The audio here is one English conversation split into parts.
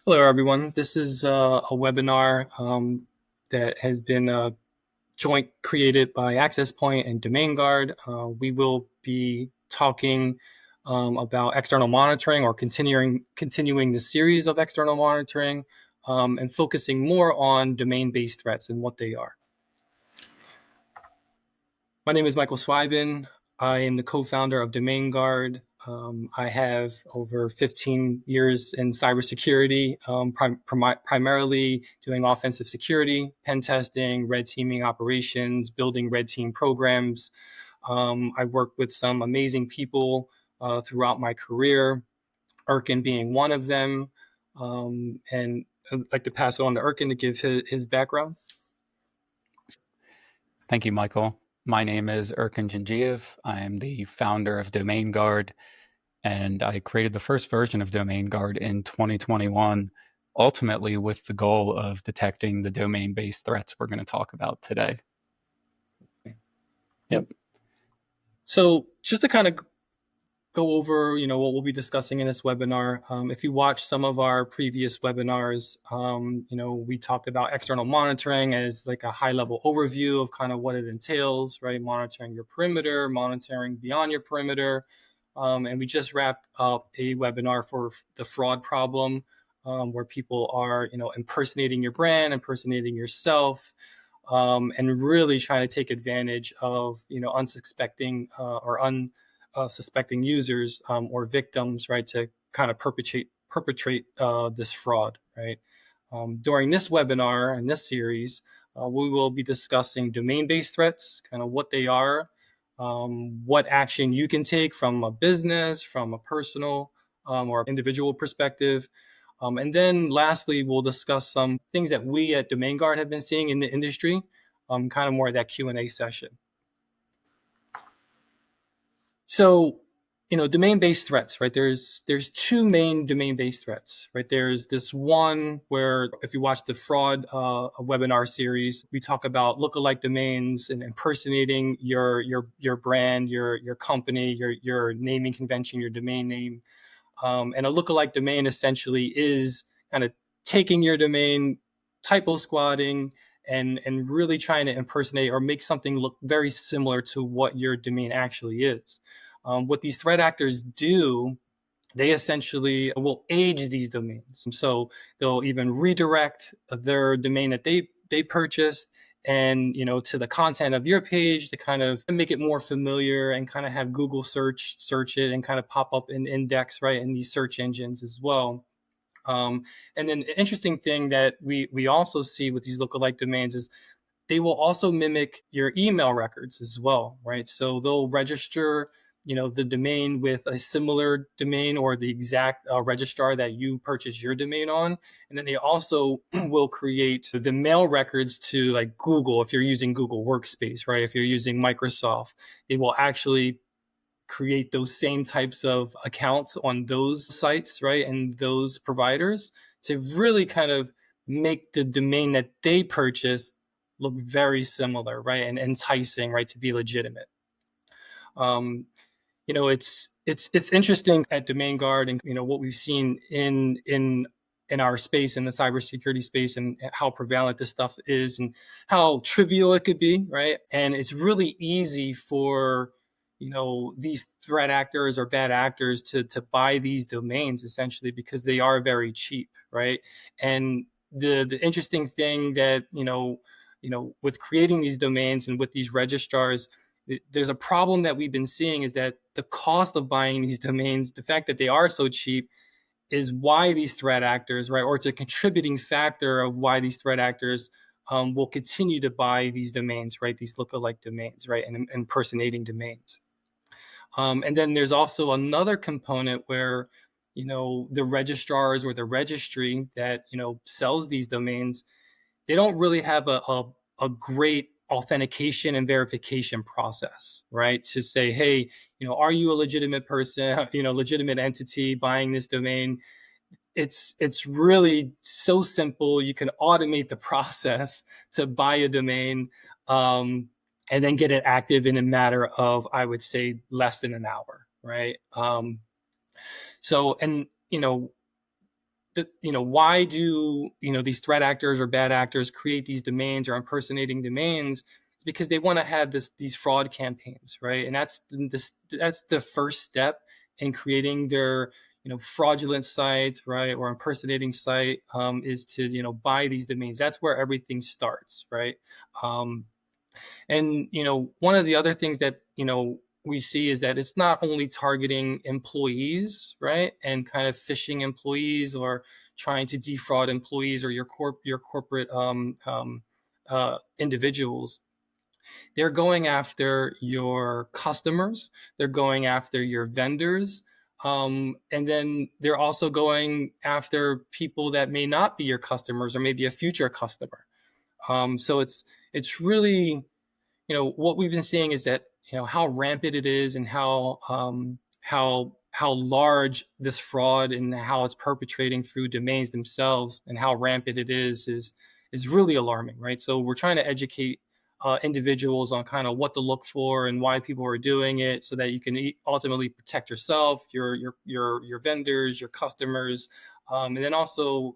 Hello, everyone. This is a webinar that has been joint created by Access Point and DomainGuard. We will be talking about external monitoring or continuing the series of external monitoring and focusing more on domain-based threats and what they are. My name is Michael Sviben. I am the co-founder of DomainGuard. I have over 15 years in cybersecurity, primarily doing offensive security, pen testing, red teaming operations, building red team programs. I worked with some amazing people throughout my career, Erkin being one of them. And I'd like to pass it on to Erkin to give his background. Thank you, Michael. My name is Erkin Djindjiev. I am the founder of DomainGuard, and I created the first version of DomainGuard in 2021, ultimately with the goal of detecting the domain-based threats we're going to talk about today. Yep. So just to kind of go over, what we'll be discussing in this webinar. If you watch some of our previous webinars, we talked about external monitoring as like a high-level overview of kind of what it entails, right? Monitoring your perimeter, monitoring beyond your perimeter. And we just wrapped up a webinar for the fraud problem, where people are, impersonating your brand, impersonating yourself, and really trying to take advantage of, unsuspecting or suspecting users or victims, right, to kind of perpetrate this fraud, right? During this webinar and this series, we will be discussing domain-based threats, kind of what they are, what action you can take from a business, from a personal or individual perspective. And then lastly, we'll discuss some things that we at DomainGuard have been seeing in the industry, kind of more of that Q&A session. So, domain-based threats, right? There's two main domain-based threats, right? There's this one where, if you watch the fraud webinar series, we talk about lookalike domains and impersonating your brand, your company, your naming convention, your domain name. And a lookalike domain essentially is kind of taking your domain, typo squatting, and really trying to impersonate or make something look very similar to what your domain actually is. What these threat actors do, they essentially will age these domains. So they'll even redirect their domain that they purchased and to the content of your page to kind of make it more familiar and kind of have Google search it and kind of pop up in index, right, in these search engines as well. And then the interesting thing that we also see with these lookalike domains is they will also mimic your email records as well, right? So they'll register, the domain with a similar domain or the exact registrar that you purchased your domain on. And then they also will create the mail records to like Google, if you're using Google Workspace, right? If you're using Microsoft, they will actually create those same types of accounts on those sites, right? And those providers to really kind of make the domain that they purchased look very similar, right? And enticing, right? To be legitimate. It's interesting at DomainGuard and, what we've seen in our space, in the cybersecurity space, and how prevalent this stuff is and how trivial it could be, right? And it's really easy for, these threat actors or bad actors to buy these domains essentially because they are very cheap, right? And the interesting thing that, with creating these domains and with these registrars, there's a problem that we've been seeing is that the cost of buying these domains, the fact that they are so cheap, is why these threat actors, right, or it's a contributing factor of why these threat actors will continue to buy these domains, right, these lookalike domains, right, and impersonating domains. And then there's also another component where, the registrars or the registry that, sells these domains, they don't really have a great authentication and verification process, right? To say, hey, are you a legitimate person, legitimate entity buying this domain? It's really so simple. You can automate the process to buy a domain, and then get it active in a matter of, I would say, less than an hour, right? So, and why do, these threat actors or bad actors create these domains or impersonating domains? It's because they want to have these fraud campaigns, right? And that's the first step in creating their, fraudulent site, right, or impersonating site, is to, buy these domains. That's where everything starts, right? And one of the other things that we see is that it's not only targeting employees, right, and kind of phishing employees or trying to defraud employees or your corporate individuals. They're going after your customers. They're going after your vendors. And then they're also going after people that may not be your customers or maybe a future customer. So it's really, what we've been seeing is that, how rampant it is and how large this fraud and how it's perpetrating through domains themselves and how rampant it is really alarming, right? So we're trying to educate individuals on kind of what to look for and why people are doing it, so that you can ultimately protect yourself, your vendors, your customers, and then also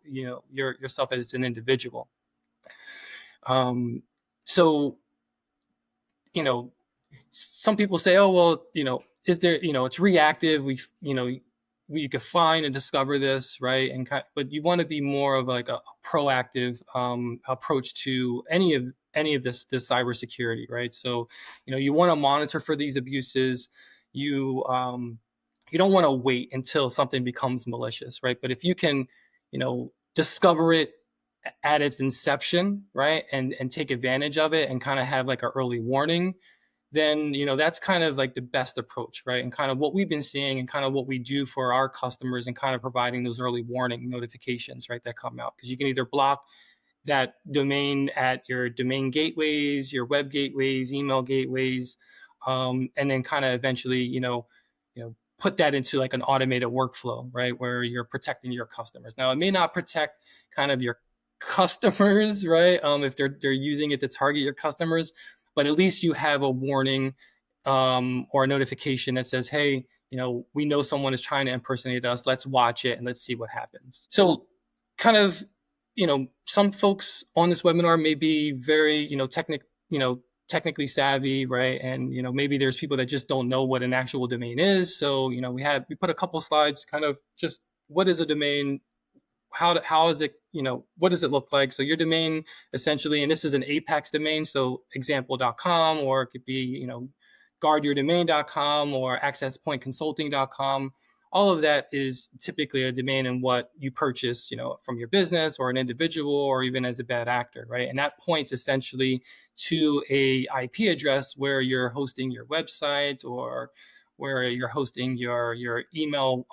yourself as an individual. So some people say, oh, well, is there, it's reactive. We could find and discover this, right? But you want to be more of like a proactive approach to any of this cybersecurity, right? So, you want to monitor for these abuses. You don't want to wait until something becomes malicious, right? But if you can, discover it at its inception, right, and take advantage of it and kind of have like an early warning, then that's kind of like the best approach, right? And kind of what we've been seeing and kind of what we do for our customers and kind of providing those early warning notifications, right, that come out, because you can either block that domain at your domain gateways, your web gateways, email gateways, and then kind of eventually put that into like an automated workflow, right, where you're protecting your customers. Now, it may not protect kind of your customers, right, if they're using it to target your customers, but at least you have a warning or a notification that says, hey, we know someone is trying to impersonate us. Let's watch it and let's see what happens. So kind of, some folks on this webinar may be very, technically savvy, right? And, maybe there's people that just don't know what an actual domain is. So, we put a couple slides kind of just what is a domain, how is it, what does it look like? So your domain essentially, and this is an Apex domain, so example.com, or it could be, guardyourdomain.com or accesspointconsulting.com. All of that is typically a domain in what you purchase, from your business or an individual or even as a bad actor, right? And that points essentially to a IP address where you're hosting your website or where you're hosting your email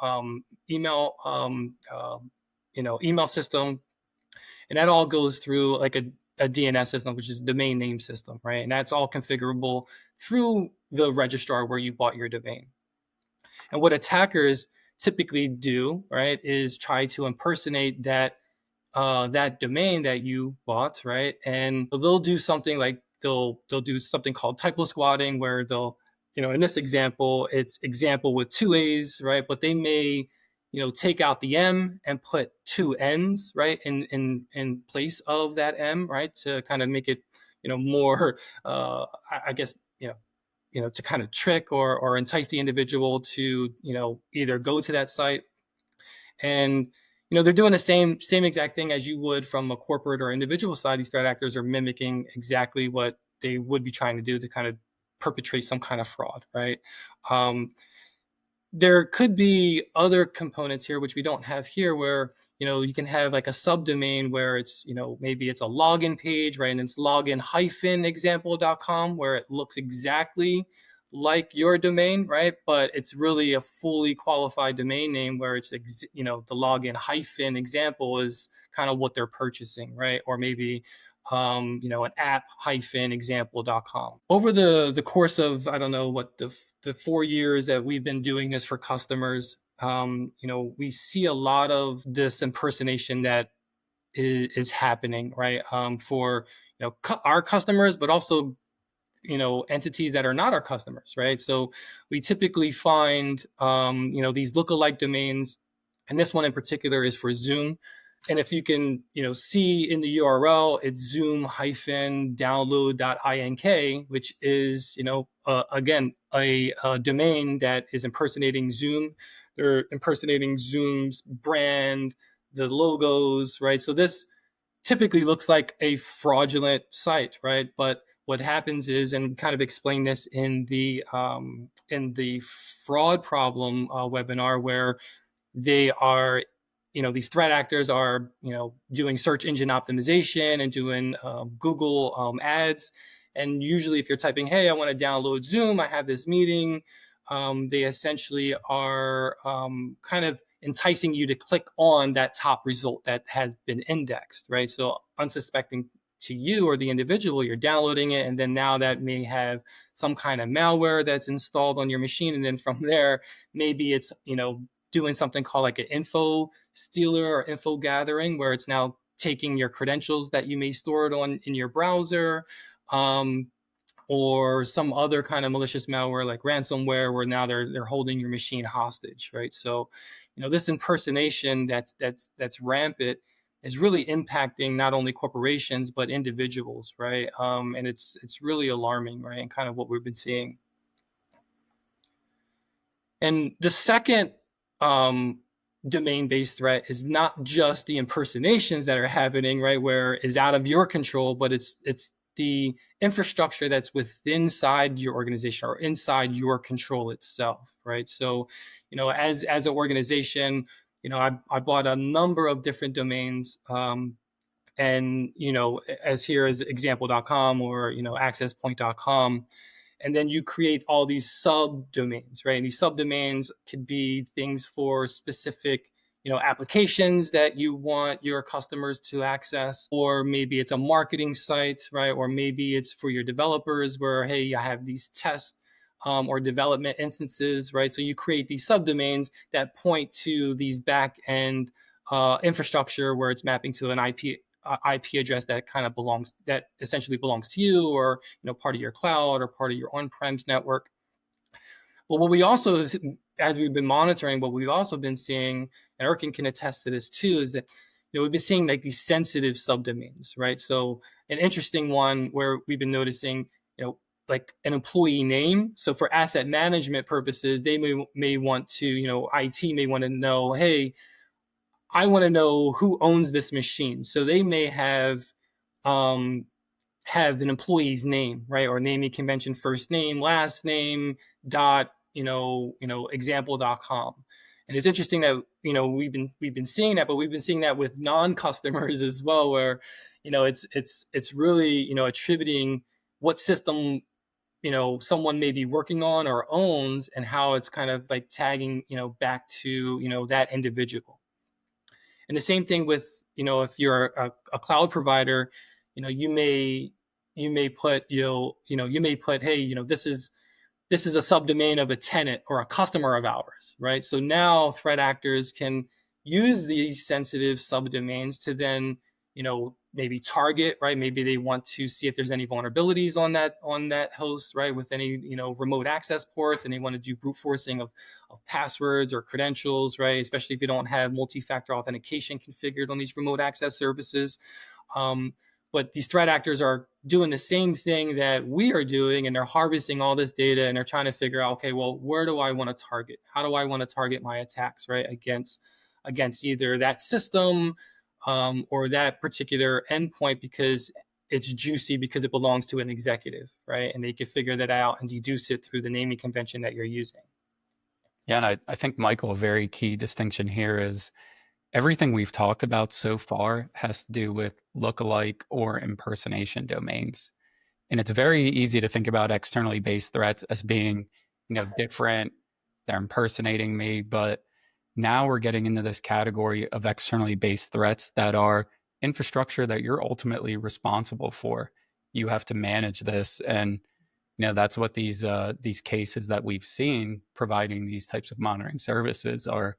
system, and that all goes through like a DNS system, which is a domain name system, right? And that's all configurable through the registrar where you bought your domain. And what attackers typically do, right, is try to impersonate that domain that you bought, right? And they'll do something like they'll do something called typo squatting, where they'll, in this example, it's example with two A's, right? But they may, take out the M and put two N's, right, in place of that M, right, to kind of make it, more, I guess, to kind of trick or entice the individual to, either go to that site. And, they're doing the same exact thing as you would from a corporate or individual side. These threat actors are mimicking exactly what they would be trying to do to kind of perpetrate some kind of fraud, right? There could be other components here, which we don't have here, where, you can have like a subdomain where it's, maybe it's a login page, right? And it's login-example.com, where it looks exactly like your domain, right? But it's really a fully qualified domain name where it's, the login-example is kind of what they're purchasing, right? Or maybe an app-example.com. Over the course of, I don't know what the 4 years that we've been doing this for customers, we see a lot of this impersonation that is happening, right? For, our customers, but also, entities that are not our customers, right? So we typically find, these lookalike domains And this one in particular is for Zoom. And if you can, see in the URL, it's zoom-download.ink, which is, again, a domain that is impersonating Zoom. They're impersonating Zoom's brand, the logos, right? So this typically looks like a fraudulent site, right? But what happens is, and we kind of explain this in the fraud problem webinar, where they are, these threat actors are, doing search engine optimization and doing Google ads. And usually if you're typing, hey, I want to download Zoom, I have this meeting, they essentially are kind of enticing you to click on that top result that has been indexed, right? So unsuspecting to you or the individual, you're downloading it, and then now that may have some kind of malware that's installed on your machine, and then from there, maybe it's, doing something called like an info stealer or info gathering, where it's now taking your credentials that you may store it on in your browser, or some other kind of malicious malware like ransomware, where now they're holding your machine hostage, right? So, this impersonation that's rampant is really impacting not only corporations but individuals, right? And it's really alarming, right? And kind of what we've been seeing. And the second domain-based threat is not just the impersonations that are happening, right, where is out of your control, but it's the infrastructure that's within inside your organization or inside your control itself, right? So, as an organization, I bought a number of different domains, and as here is example.com or accesspoint.com. And then you create all these subdomains, right? And these subdomains could be things for specific, applications that you want your customers to access, or maybe it's a marketing site, right? Or maybe it's for your developers where, hey, I have these test or development instances, right? So you create these subdomains that point to these back end infrastructure where it's mapping to an IP address that essentially belongs to you, or part of your cloud or part of your on-premise network. Well, what we also, as we've been monitoring, what we've also been seeing, and Erkin can attest to this too, is that we've been seeing like these sensitive subdomains, right? So an interesting one where we've been noticing, like an employee name. So for asset management purposes, they may want to, IT may want to know, hey, I want to know who owns this machine. So they may have an employee's name, right? Or naming convention, first name, last name, dot, example.com. And it's interesting that, we've been seeing that, but we've been seeing that with non-customers as well, where, it's really, attributing what system, someone may be working on or owns, and how it's kind of like tagging, back to, that individual. And the same thing with, if you're a cloud provider, you may put, you may put, hey, this is a subdomain of a tenant or a customer of ours, right? So now threat actors can use these sensitive subdomains to then, maybe target, right? Maybe they want to see if there's any vulnerabilities on that host, right? With any, remote access ports, and they want to do brute forcing of passwords or credentials, right? Especially if you don't have multi-factor authentication configured on these remote access services. But these threat actors are doing the same thing that we are doing, and they're harvesting all this data, and they're trying to figure out, okay, well, where do I want to target? How do I want to target my attacks, right? Against either that system or that particular endpoint, because it's juicy, because it belongs to an executive, right? And they can figure that out and deduce it through the naming convention that you're using. Yeah, and I think, Michael, a very key distinction here is everything we've talked about so far has to do with lookalike or impersonation domains. And it's very easy to think about externally based threats as being, different. They're impersonating me. But now we're getting into this category of externally based threats that are infrastructure that you're ultimately responsible for. You have to manage this. And, that's what these cases that we've seen providing these types of monitoring services are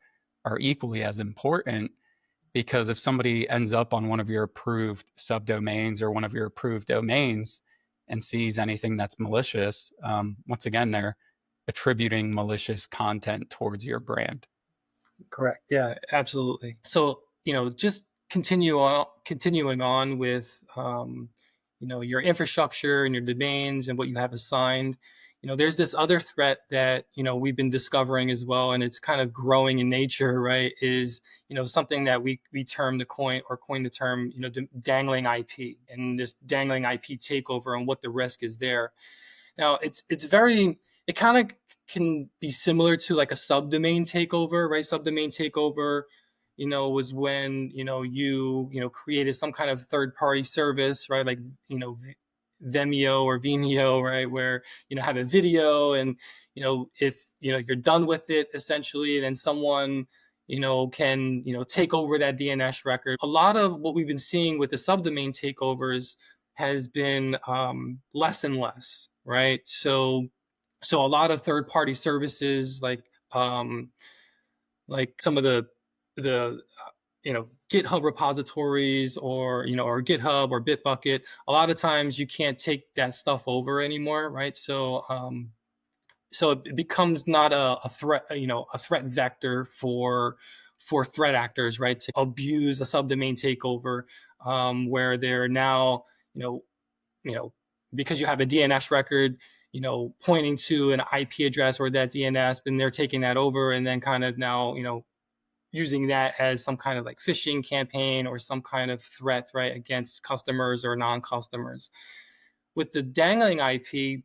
equally as important, because if somebody ends up on one of your approved subdomains or one of your approved domains and sees anything that's malicious, once again, they're attributing malicious content towards your brand. Correct. Yeah, absolutely. So, just continuing on with, your infrastructure and your domains and what you have assigned. There's this other threat that, we've been discovering as well, and it's kind of growing in nature, right? Is, something that we term the coin the term, dangling IP, and this dangling IP takeover and what the risk is there. Now it kind of can be similar to like a subdomain takeover, right? Subdomain takeover, was when, created some kind of third party service, right? Like, Vimeo or Vimeo, right? Where, have a video and, if, you're done with it essentially, then someone, can, take over that DNS record. A lot of what we've been seeing with the subdomain takeovers has been less and less, right? So a lot of third party services like some of the GitHub repositories, or GitHub or Bitbucket, a lot of times you can't take that stuff over anymore, right? So it becomes not a threat, a threat vector for threat actors, right, to abuse a subdomain takeover, where they're now, you know, you know, because you have a DNS record, pointing to an IP address or that DNS, then they're taking that over and then kind of now, using that as some kind of like phishing campaign or some kind of threat, right, against customers or non-customers. With the dangling IP,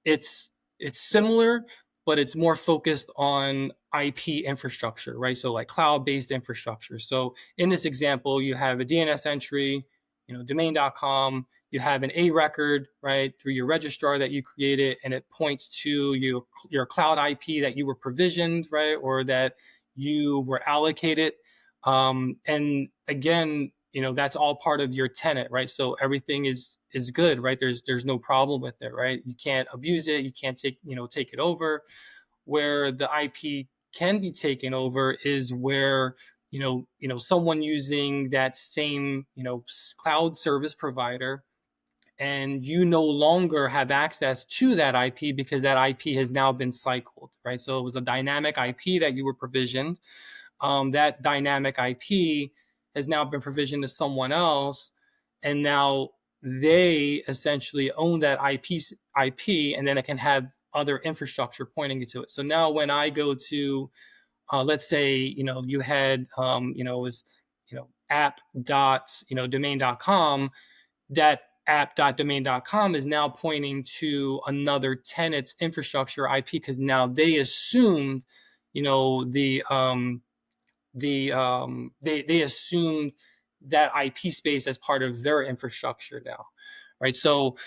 it's it's similar, but it's more focused on IP infrastructure, right? So like cloud-based infrastructure. So in this example, you have a DNS entry, domain.com. You have an A record, right, through your registrar that you created, and it points to your cloud IP that you were provisioned, right, or that you were allocated. And again, that's all part of your tenant, right? So everything is good, right? There's no problem with it, right? You can't abuse it, you can't take it over. Where the IP can be taken over is where someone using that same cloud service provider, and you no longer have access to that IP because that IP has now been cycled, right? So it was a dynamic IP that you were provisioned. That dynamic IP has now been provisioned to someone else, and now they essentially own that IP, and then it can have other infrastructure pointing to it. So now when I go to, let's say, you had, it was, app.domain.com, that app.domain.com is now pointing to another tenant's infrastructure IP because now they assumed, they assumed that IP space as part of their infrastructure now, right? So,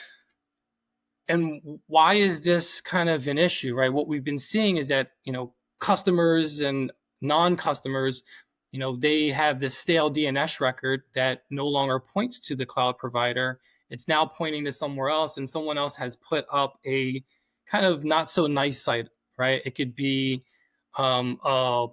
and why is this kind of an issue, right? What we've been seeing is that customers and non-customers, they have this stale DNS record that no longer points to the cloud provider. It's now pointing to somewhere else, and someone else has put up a kind of not so nice site, right? It could be a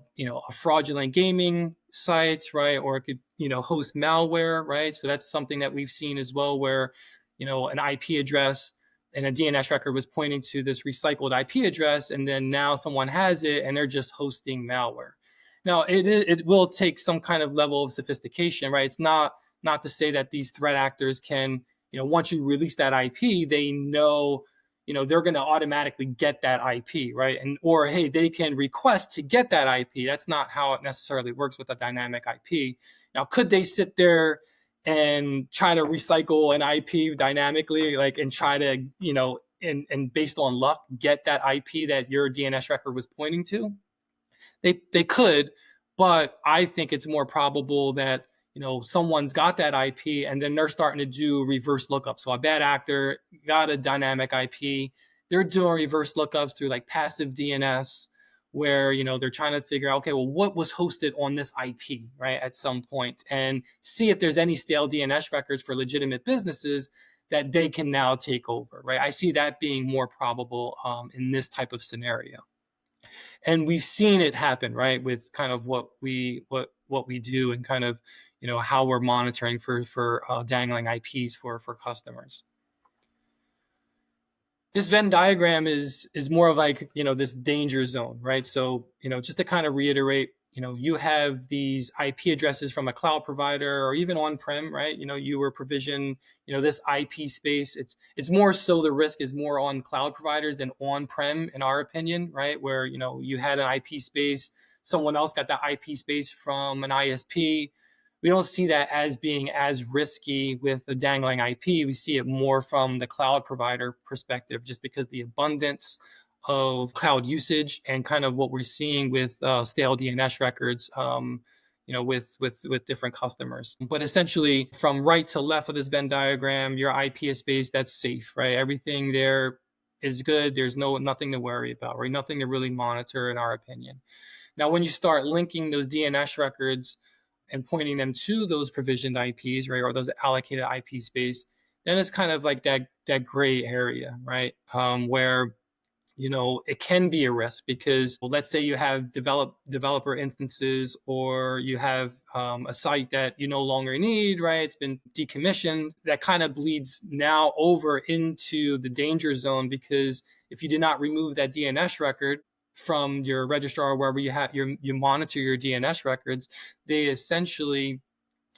fraudulent gaming site, right? Or it could, host malware, right? So that's something that we've seen as well, where, an IP address and a DNS record was pointing to this recycled IP address, and then now someone has it and they're just hosting malware. Now, it will take some kind of level of sophistication, right? It's not to say that these threat actors can, once you release that IP, they know, they're going to automatically get that IP, right? And or hey, they can request to get that IP. That's not how it necessarily works with a dynamic IP. Now, could they sit there and try to recycle an IP dynamically, like, and try to, and based on luck, get that IP that your DNS record was pointing to? They could, but I think it's more probable that someone's got that IP and then they're starting to do reverse lookups. So a bad actor got a dynamic IP, they're doing reverse lookups through like passive DNS, where they're trying to figure out, okay, well, what was hosted on this IP, right, at some point, and see if there's any stale DNS records for legitimate businesses that they can now take over, right? I see that being more probable in this type of scenario. And we've seen it happen, right, with kind of what we do, and kind of how we're monitoring for dangling IPs for customers. This Venn diagram is more of like, this danger zone, right? So, just to kind of reiterate, you have these IP addresses from a cloud provider or even on-prem, right? You were provisioned, this IP space. It's more so the risk is more on cloud providers than on-prem, in our opinion, right? Where, you had an IP space, someone else got that IP space from an ISP. We don't see that as being as risky with the dangling IP. We see it more from the cloud provider perspective, just because the abundance of cloud usage and kind of what we're seeing with stale DNS records, with different customers. But essentially, from right to left of this Venn diagram, your IP space, that's safe, right? Everything there is good. There's nothing to worry about, right? Nothing to really monitor, in our opinion. Now, when you start linking those DNS records and pointing them to those provisioned IPs, right, or those allocated IP space, then it's kind of like that gray area, right, where it can be a risk because, well, let's say you have developer instances, or you have a site that you no longer need, right? It's been decommissioned. That kind of bleeds now over into the danger zone, because if you did not remove that DNS record from your registrar or wherever you monitor your DNS records, they essentially,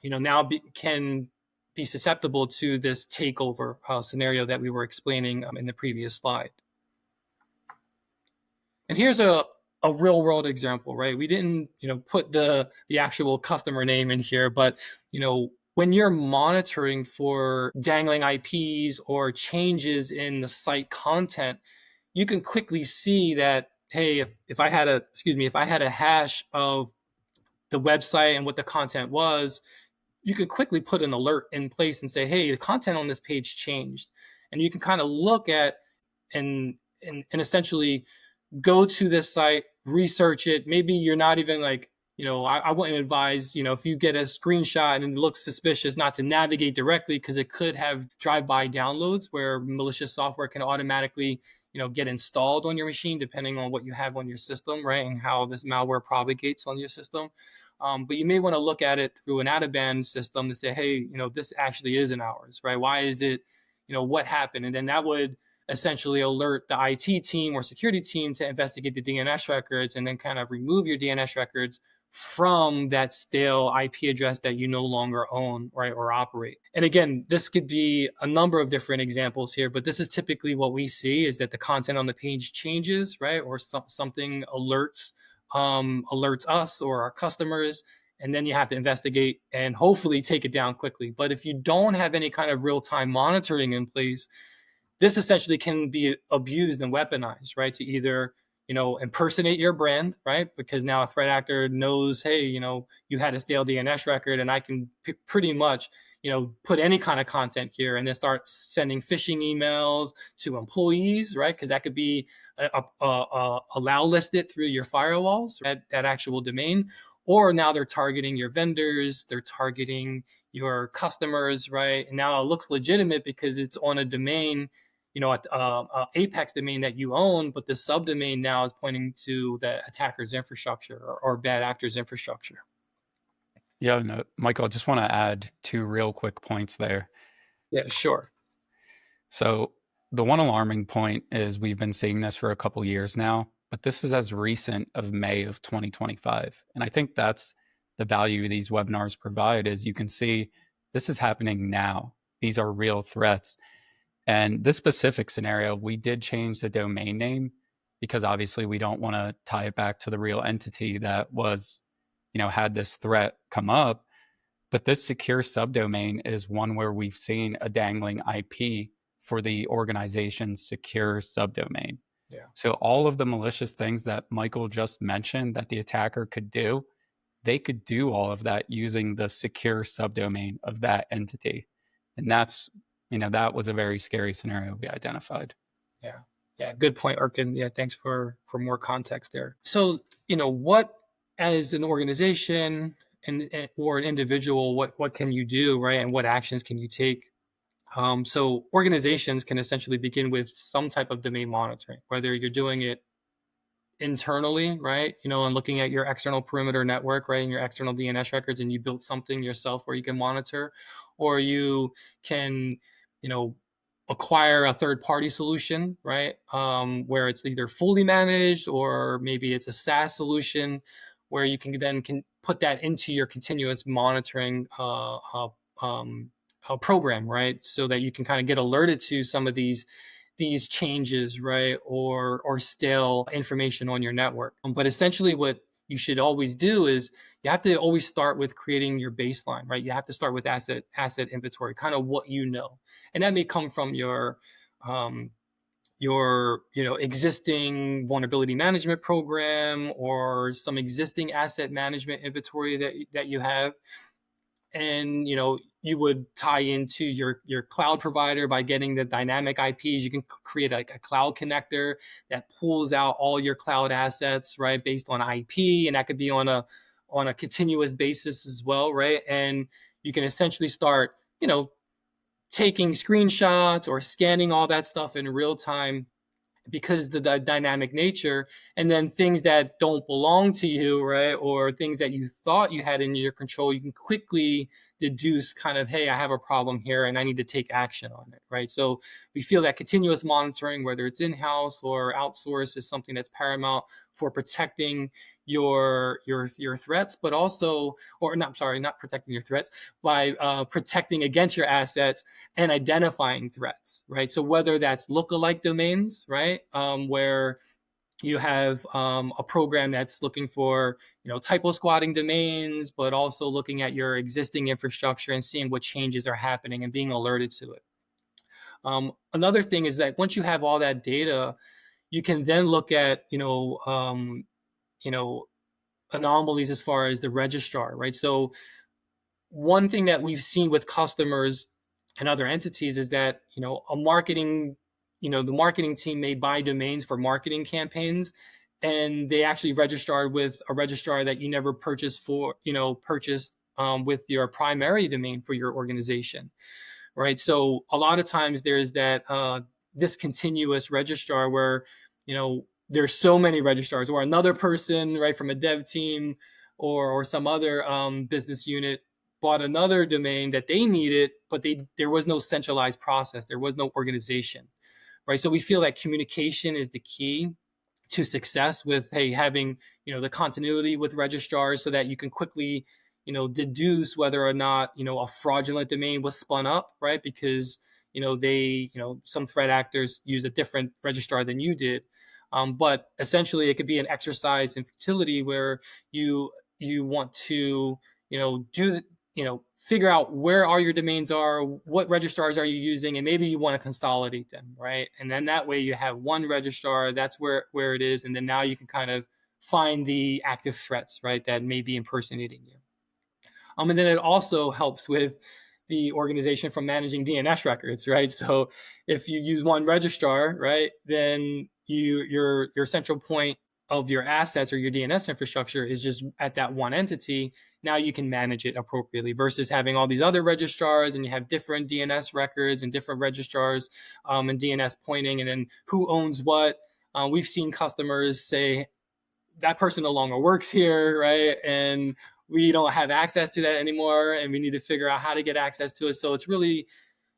now can be susceptible to this takeover scenario that we were explaining in the previous slide. And here's a real world example, right? We didn't, put the actual customer name in here, but, when you're monitoring for dangling IPs or changes in the site content, you can quickly see that, hey, if I had a hash of the website and what the content was, you could quickly put an alert in place and say, hey, the content on this page changed. And you can kind of look at and essentially go to this site, research it. Maybe you're not even like, I wouldn't advise, if you get a screenshot and it looks suspicious, not to navigate directly, because it could have drive-by downloads where malicious software can automatically, get installed on your machine, depending on what you have on your system, right? And how this malware propagates on your system. But you may want to look at it through an out-of-band system to say, hey, this actually isn't ours, right? Why is it, what happened? And then that would essentially alert the IT team or security team to investigate the DNS records, and then kind of remove your DNS records from that stale IP address that you no longer own, right, or operate. And again, this could be a number of different examples here, but this is typically what we see, is that the content on the page changes, right, or something alerts us or our customers, and then you have to investigate and hopefully take it down quickly. But if you don't have any kind of real-time monitoring in place, this essentially can be abused and weaponized, right? To either, impersonate your brand, right? Because now a threat actor knows, hey, you had a stale DNS record, and I can pretty much, put any kind of content here, and then start sending phishing emails to employees, right? Because that could be allow listed through your firewalls, that actual domain. Or now they're targeting your vendors, they're targeting your customers, right? And now it looks legitimate because it's on a domain, Apex domain that you own, but the subdomain now is pointing to the attacker's infrastructure or bad actor's infrastructure. Yeah, no, Michael, I just want to add 2 real quick points there. Yeah, sure. So the one alarming point is we've been seeing this for a couple years now, but this is as recent of May of 2025. And I think that's the value these webinars provide, is you can see this is happening now. These are real threats. And this specific scenario, we did change the domain name because obviously we don't want to tie it back to the real entity that was, had this threat come up. But this secure subdomain is one where we've seen a dangling IP for the organization's secure subdomain. Yeah. So all of the malicious things that Michael just mentioned that the attacker could do, they could do all of that using the secure subdomain of that entity. And that's, that was a very scary scenario we identified. Yeah. Yeah. Good point, Erkin. Yeah. Thanks for more context there. So, what, as an organization or an individual, what can you do, right? And what actions can you take? So organizations can essentially begin with some type of domain monitoring, whether you're doing it internally, right? And looking at your external perimeter network, right? And your external DNS records, and you built something yourself where you can monitor, or you can, acquire a third-party solution, right? Where it's either fully managed or maybe it's a SaaS solution, where you can then put that into your continuous monitoring program, right? So that you can kind of get alerted to some of these changes, right? Or stale information on your network. But essentially, what you should always do is you have to always start with creating your baseline, right? You have to start with asset inventory, kind of what you know, and that may come from um, your existing vulnerability management program or some existing asset management inventory that you have. And you would tie into your cloud provider by getting the dynamic IPs. You can create like a cloud connector that pulls out all your cloud assets, right, based on IP, and that could be on a continuous basis as well, right? And you can essentially start taking screenshots or scanning all that stuff in real time, because the dynamic nature, and then things that don't belong to you, right, or things that you thought you had in your control, you can quickly deduce kind of, hey, I have a problem here and I need to take action on it, right? So we feel that continuous monitoring, whether it's in-house or outsourced, is something that's paramount for protecting your threats, but also, or not, sorry, not protecting your threats, by protecting against your assets and identifying threats, right? So whether that's lookalike domains, right, where you have a program that's looking for typo squatting domains, but also looking at your existing infrastructure and seeing what changes are happening and being alerted to it. Another thing is that once you have all that data, you can then look at anomalies as far as the registrar, right? So one thing that we've seen with customers and other entities is that the marketing team may buy domains for marketing campaigns, and they actually registered with a registrar that you never purchased with your primary domain for your organization, right? So a lot of times there's that discontinuous registrar where there's so many registrars, or another person, right, from a dev team or some other business unit bought another domain that they needed, but there was no centralized process, there was no organization, right? So we feel that communication is the key to success with, hey, having the continuity with registrars, so that you can quickly deduce whether or not a fraudulent domain was spun up, right? Because some threat actors use a different registrar than you did. But essentially, it could be an exercise in futility where you want to figure out where all your domains are, what registrars are you using, and maybe you want to consolidate them, right? And then that way you have one registrar, that's where it is, and then now you can kind of find the active threats, right, that may be impersonating you. And then it also helps with the organization from managing DNS records, right? So if you use one registrar, right, then your central point of your assets or your DNS infrastructure is just at that one entity. Now you can manage it appropriately, versus having all these other registrars and you have different DNS records and different registrars and DNS pointing, and then who owns what. We've seen customers say that person no longer works here, right? And we don't have access to that anymore, and we need to figure out how to get access to it. So it's really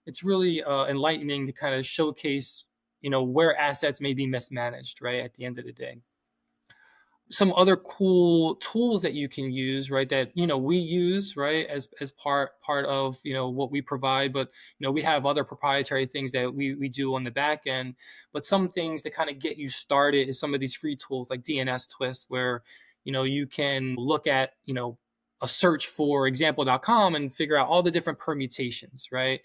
enlightening to kind of showcase where assets may be mismanaged, right, at the end of the day. Some other cool tools that you can use, right, that we use, right, as part of what we provide, but we have other proprietary things that we do on the back end. But some things to kind of get you started is some of these free tools like DNS Twist, where you can look at a search for example.com and figure out all the different permutations, right?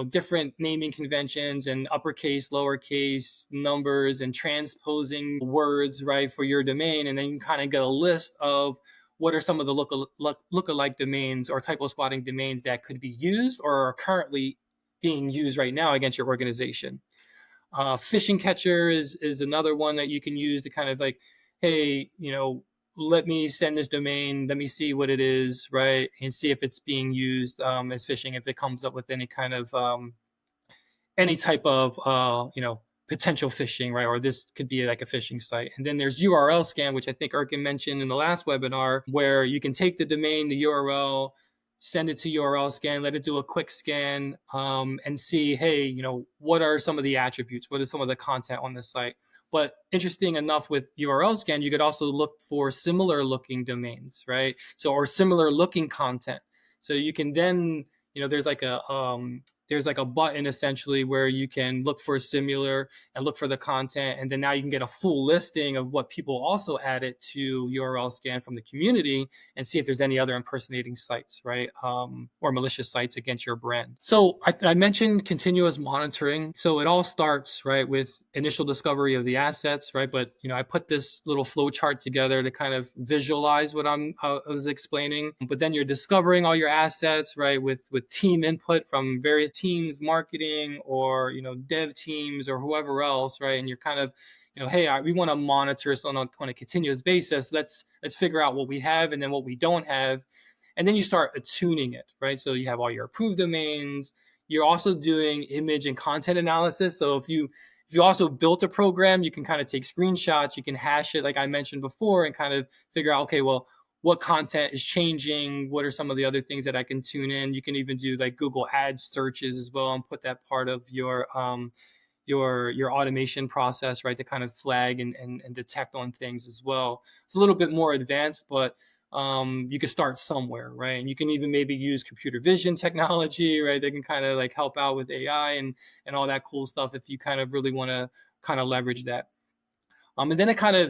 Different naming conventions and uppercase, lowercase numbers and transposing words, right, for your domain. And then you can kind of get a list of what are some of the lookalike domains or typo spotting domains that could be used or are currently being used right now against your organization. Phishing catcher is another one that you can use to kind of like, hey, let me send this domain, let me see what it is, right, and see if it's being used as phishing, if it comes up with any kind of any type of potential phishing, right, or this could be like a phishing site. And then there's URL scan, which I think Erkin mentioned in the last webinar, where you can take the domain, the URL, send it to URL scan, let it do a quick scan, and see, hey, what are some of the attributes? What is some of the content on the site? But interesting enough, with URL scan, you could also look for similar looking domains, right? So, or similar looking content. So you can then, there's like a button essentially where you can look for similar and look for the content, and then now you can get a full listing of what people also added to URL scan from the community, and see if there's any other impersonating sites, right? Or malicious sites against your brand. So I mentioned continuous monitoring. So it all starts, right, with initial discovery of the assets, right? But I put this little flow chart together to kind of visualize what I was explaining. But then you're discovering all your assets, right, with team input from various teams, marketing, or dev teams, or whoever else, right? And you're kind of, hey, we want to monitor this on a continuous basis. Let's figure out what we have and then what we don't have, and then you start attuning it, right? So you have all your approved domains. You're also doing image and content analysis. So if you also built a program, you can kind of take screenshots, you can hash it like I mentioned before, and kind of figure out, okay, well, what content is changing? What are some of the other things that I can tune in? You can even do like Google Ads searches as well, and put that part of your automation process, right, to kind of flag and detect on things as well. It's a little bit more advanced, but you can start somewhere, right? And you can even maybe use computer vision technology, right? They can kind of like help out with AI and all that cool stuff if you kind of really want to kind of leverage that. And then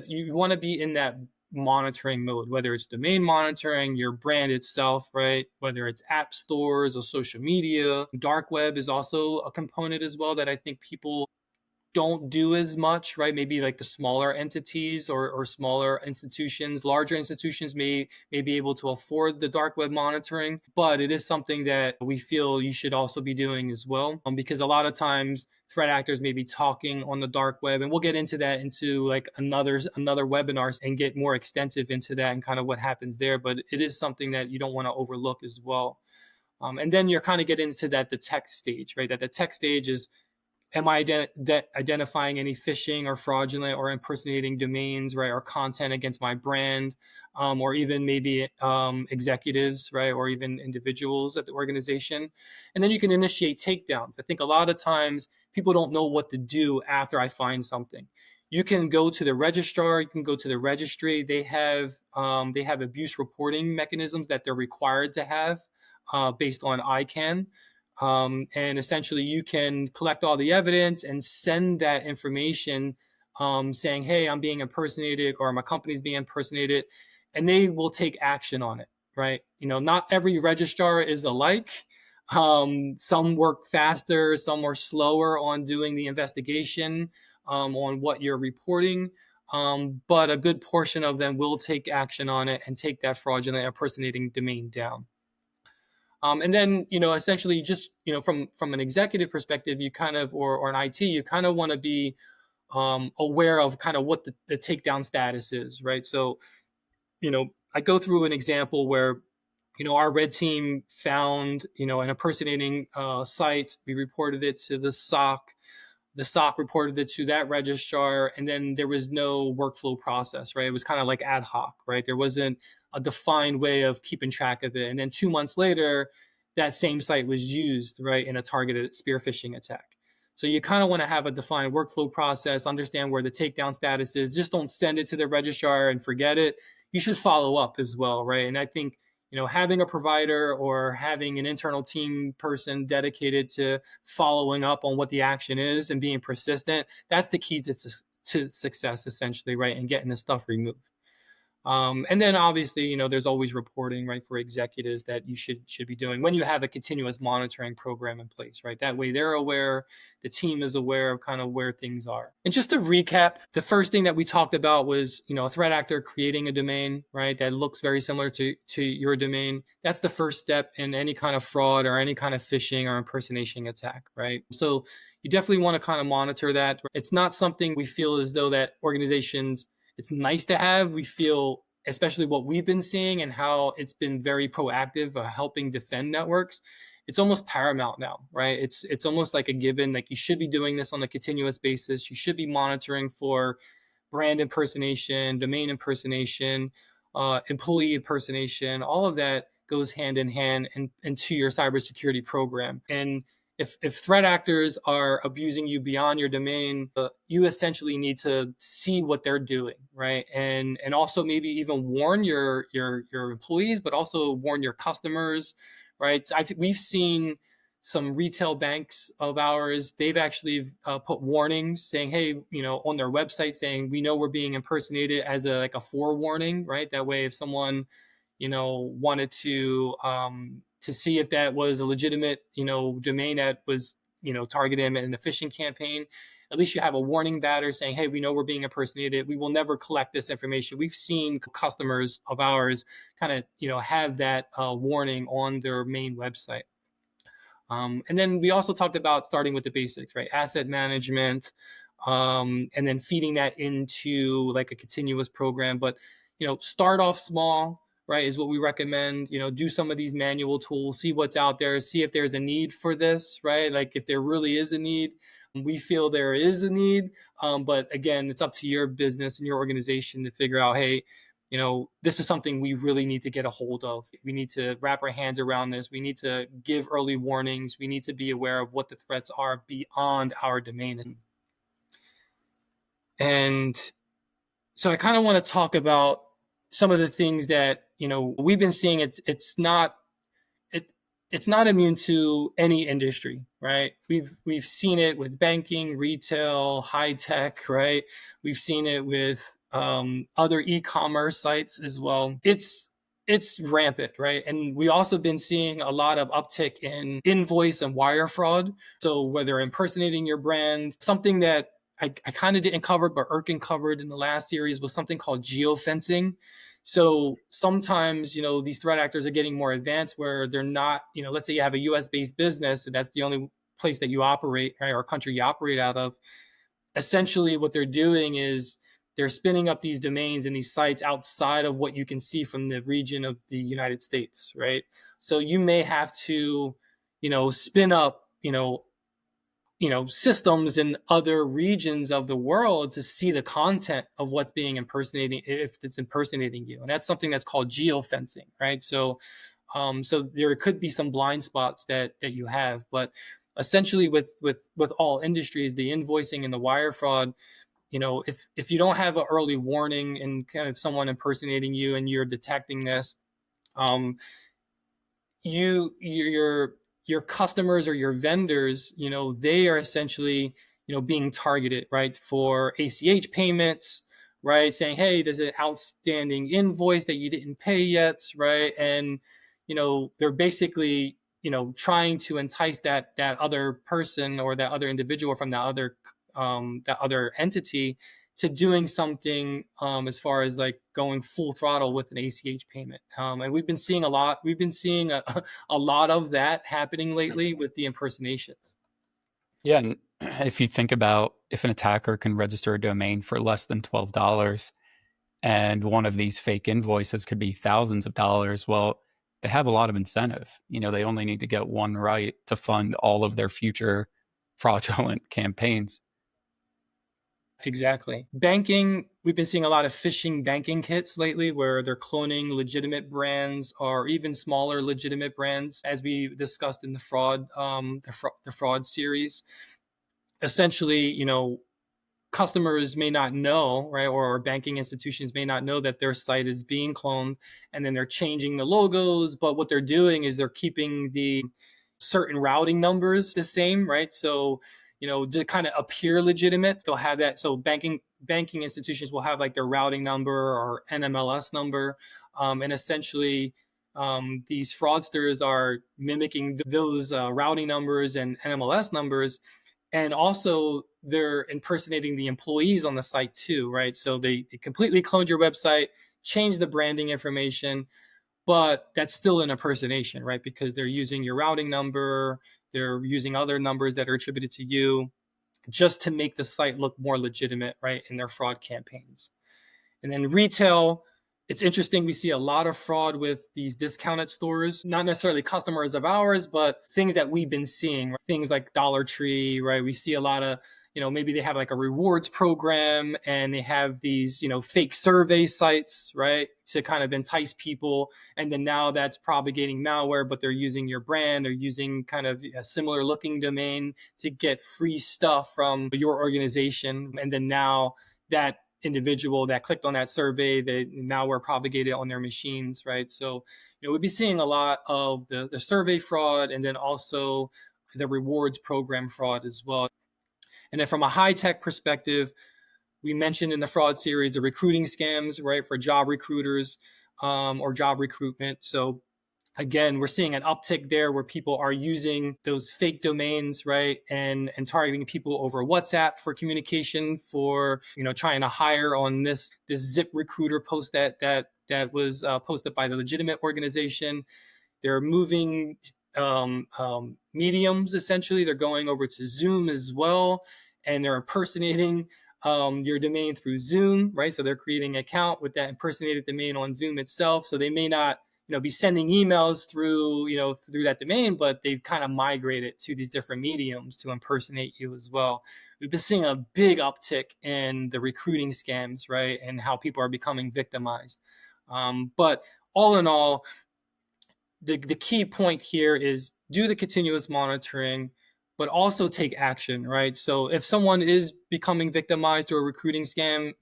you want to be in that monitoring mode, whether it's domain monitoring, your brand itself, right? Whether it's app stores or social media. Dark web is also a component as well that I think people don't do as much, right? Maybe like the smaller entities or smaller institutions. Larger institutions may be able to afford the dark web monitoring, but it is something that we feel you should also be doing as well, because a lot of times threat actors may be talking on the dark web, and we'll get into that into like another webinar and get more extensive into that and kind of what happens there. But it is something that you don't want to overlook as well. And then you're kind of getting into that the tech stage, right? That the tech stage is, am I identifying any phishing or fraudulent or impersonating domains, right, or content against my brand, or even maybe executives, right, or even individuals at the organization? And then you can initiate takedowns. I think a lot of times people don't know what to do after I find something. You can go to the registrar, you can go to the registry. They have abuse reporting mechanisms that they're required to have based on ICANN. And essentially you can collect all the evidence and send that information, saying, hey, I'm being impersonated, or my company's being impersonated, and they will take action on it, right? Not every registrar is alike. Some work faster, some are slower on doing the investigation, on what you're reporting. But a good portion of them will take action on it and take that fraudulent impersonating domain down. And then, essentially just, from an executive perspective, you kind of, or an IT, you kind of want to be aware of kind of what the takedown status is, right? So, I go through an example where, our red team found, an impersonating site. We reported it to the SOC. The SOC reported it to that registrar, and then there was no workflow process, right? It was kind of like ad hoc, right? There wasn't a defined way of keeping track of it. And then 2 months later, that same site was used, right, in a targeted spear phishing attack. So you kind of want to have a defined workflow process, understand where the takedown status is. Just don't send it to the registrar and forget it. You should follow up as well, right? And I think, having a provider or having an internal team person dedicated to following up on what the action is and being persistent, that's the key to success, essentially, right? And getting this stuff removed. And then obviously, there's always reporting, right, for executives that you should be doing when you have a continuous monitoring program in place, right? That way they're aware, the team is aware of kind of where things are. And just to recap, the first thing that we talked about was, a threat actor creating a domain, right, that looks very similar to your domain. That's the first step in any kind of fraud or any kind of phishing or impersonation attack, right? So you definitely want to kind of monitor that. It's not something we feel as though that organizations, it's nice to have. We feel, especially what we've been seeing and how it's been very proactive helping defend networks, it's almost paramount now, right? It's almost like a given, like you should be doing this on a continuous basis. You should be monitoring for brand impersonation, domain impersonation, employee impersonation. All of that goes hand in hand into your cybersecurity program. And if threat actors are abusing you beyond your domain, you essentially need to see what they're doing, right? And also maybe even warn your employees, but also warn your customers, right? So we've seen some retail banks of ours, they've actually put warnings saying, hey, on their website saying, we know we're being impersonated, as a forewarning, right? That way, if someone wanted to see if that was a legitimate domain that was targeted in a phishing campaign, at least you have a warning banner saying, hey, we know we're being impersonated, we will never collect this information. We've seen customers of ours kind of have that warning on their main website. And then we also talked about starting with the basics, right? Asset management, and then feeding that into like a continuous program. But, start off small, right, is what we recommend. Do some of these manual tools, see what's out there, see if there's a need for this, right? Like if there really is a need. We feel there is a need. But again, it's up to your business and your organization to figure out, hey, this is something we really need to get a hold of. We need to wrap our hands around this. We need to give early warnings. We need to be aware of what the threats are beyond our domain. And so I kind of want to talk about some of the things that, we've been seeing. It's not immune to any industry, right? We've seen it with banking, retail, high tech, right? We've seen it with other e-commerce sites as well. It's rampant, right? And we also been seeing a lot of uptick in invoice and wire fraud. So whether impersonating your brand, something that I kind of didn't cover, but Erkin covered in the last series, was something called geofencing. So sometimes, these threat actors are getting more advanced where they're not, let's say you have a US based business and that's the only place that you operate, right, or country you operate out of. Essentially what they're doing is they're spinning up these domains and these sites outside of what you can see from the region of the United States, right? So you may have to, spin up, systems in other regions of the world to see the content of what's being impersonating, if it's impersonating you. And that's something that's called geofencing, right? So, so there could be some blind spots that you have, but essentially with all industries, the invoicing and the wire fraud, if you don't have an early warning and kind of someone impersonating you and you're detecting this, your customers or your vendors, they are essentially, being targeted, right, for ACH payments, right, saying, hey, there's an outstanding invoice that you didn't pay yet, right, and they're basically trying to entice that other person or that other individual from that other entity to doing something as far as like going full throttle with an ACH payment. And we've been seeing a lot of that happening lately with the impersonations. Yeah, and if you think about if an attacker can register a domain for less than $12 and one of these fake invoices could be thousands of dollars, well, they have a lot of incentive. They only need to get one right to fund all of their future fraudulent campaigns. Exactly. Banking, we've been seeing a lot of phishing banking kits lately where they're cloning legitimate brands or even smaller legitimate brands, as we discussed in the fraud series. Essentially, customers may not know, right, or banking institutions may not know that their site is being cloned, and then they're changing the logos, but what they're doing is they're keeping the certain routing numbers the same, right? So to kind of appear legitimate, they'll have that. So banking institutions will have like their routing number or NMLS number, and essentially these fraudsters are mimicking those routing numbers and NMLS numbers, and also they're impersonating the employees on the site too, right? So they completely cloned your website, changed the branding information, but that's still an impersonation, right? Because they're using your routing number, they're using other numbers that are attributed to you just to make the site look more legitimate, right, in their fraud campaigns. And then retail, it's interesting. We see a lot of fraud with these discounted stores, not necessarily customers of ours, but things that we've been seeing, things like Dollar Tree, right? We see a lot of maybe they have like a rewards program and they have these, fake survey sites, right, to kind of entice people. And then now that's propagating malware, but they're using your brand, they're using kind of a similar looking domain to get free stuff from your organization. And then now that individual that clicked on that survey, the malware propagated on their machines, right? So, we'd be seeing a lot of the survey fraud, and then also the rewards program fraud as well. And then from a high tech perspective, we mentioned in the fraud series the recruiting scams, right, for job recruiters or job recruitment. So again, we're seeing an uptick there where people are using those fake domains, right, and targeting people over WhatsApp for communication, for trying to hire on this Zip Recruiter post that was posted by the legitimate organization. They're moving mediums, essentially. They're going over to Zoom as well, and they're impersonating your domain through Zoom, right? So they're creating an account with that impersonated domain on Zoom itself. So they may not be sending emails through through that domain, but they've kind of migrated to these different mediums to impersonate you as well. We've been seeing a big uptick in the recruiting scams, right, and how people are becoming victimized. But all in all, the key point here is do the continuous monitoring, but also take action, right? So if someone is becoming victimized through a recruiting scam,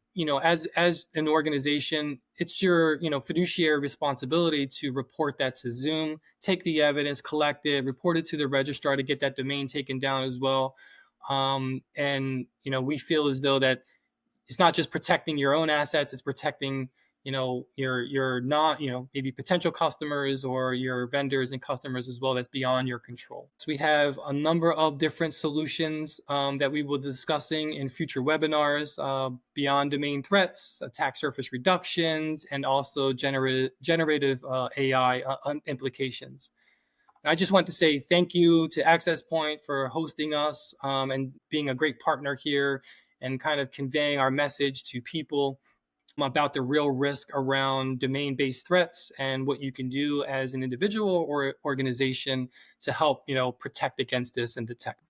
as an organization, it's your fiduciary responsibility to report that to Zoom, take the evidence, collect it, report it to the registrar to get that domain taken down as well. And we feel as though that it's not just protecting your own assets, it's protecting your not maybe potential customers or your vendors and customers as well. That's beyond your control. So we have a number of different solutions that we will be discussing in future webinars, beyond domain threats, attack surface reductions, and also generative AI implications. I just want to say thank you to Access Point for hosting us and being a great partner here and kind of conveying our message to people about the real risk around domain-based threats and what you can do as an individual or organization to help protect against this and detect.